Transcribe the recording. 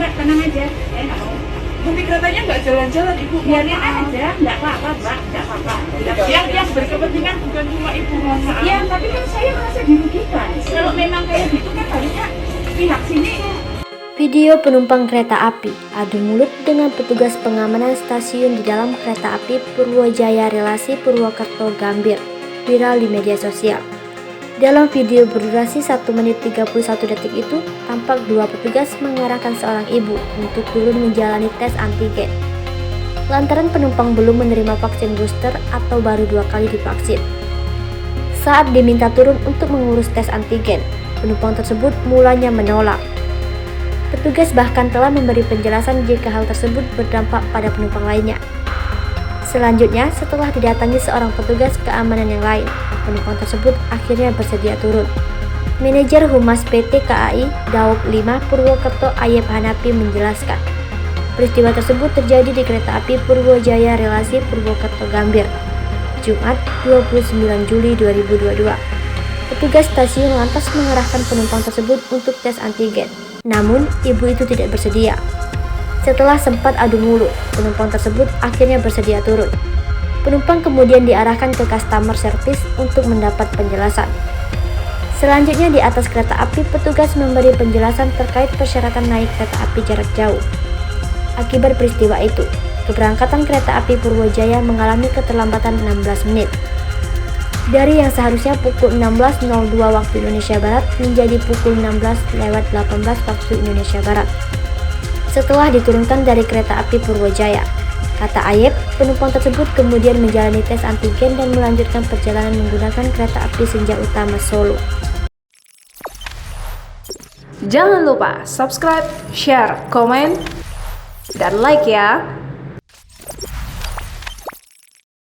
Mbak, tenang aja. Nggak mau. Tapi katanya nggak jalan-jalan ibu. Biarin aja, nggak apa-apa Mbak, nggak apa-apa. Yang berkepentingan bukan cuma ibu, mohon maaf. Ya, tapi kan saya merasa dirugikan. Kalau memang kayak gitu kan harusnya pihak sini. Video penumpang kereta api adu mulut dengan petugas pengamanan stasiun di dalam kereta api Purwojaya relasi Purwokerto Gambir viral di media sosial. Dalam video berdurasi 1 menit 31 detik itu, tampak dua petugas mengarahkan seorang ibu untuk turun menjalani tes antigen. Lantaran penumpang belum menerima vaksin booster atau baru 2 kali divaksin. Saat diminta turun untuk mengurus tes antigen, penumpang tersebut mulanya menolak. Petugas bahkan telah memberi penjelasan jika hal tersebut berdampak pada penumpang lainnya. Selanjutnya, setelah didatangi seorang petugas keamanan yang lain, penumpang tersebut akhirnya bersedia turun. Manajer Humas PT KAI Daob 5 Purwokerto Ayep Hanapi menjelaskan, peristiwa tersebut terjadi di kereta api Purwojaya relasi Purwokerto Gambir, Jumat 29 Juli 2022. Petugas stasiun lantas mengarahkan penumpang tersebut untuk tes antigen. Namun, ibu itu tidak bersedia. Setelah sempat adu mulut, penumpang tersebut akhirnya bersedia turun. Penumpang kemudian diarahkan ke customer service untuk mendapat penjelasan. Selanjutnya di atas kereta api, petugas memberi penjelasan terkait persyaratan naik kereta api jarak jauh. Akibat peristiwa itu, keberangkatan kereta api Purwojaya mengalami keterlambatan 16 menit. Dari yang seharusnya pukul 16.02 waktu Indonesia Barat menjadi pukul 16:18 waktu Indonesia Barat. Setelah diturunkan dari kereta api Purwojaya, kata Ayep, penumpang tersebut kemudian menjalani tes antigen dan melanjutkan perjalanan menggunakan kereta api Senja Utama Solo. Jangan lupa subscribe, share, komen, dan like ya.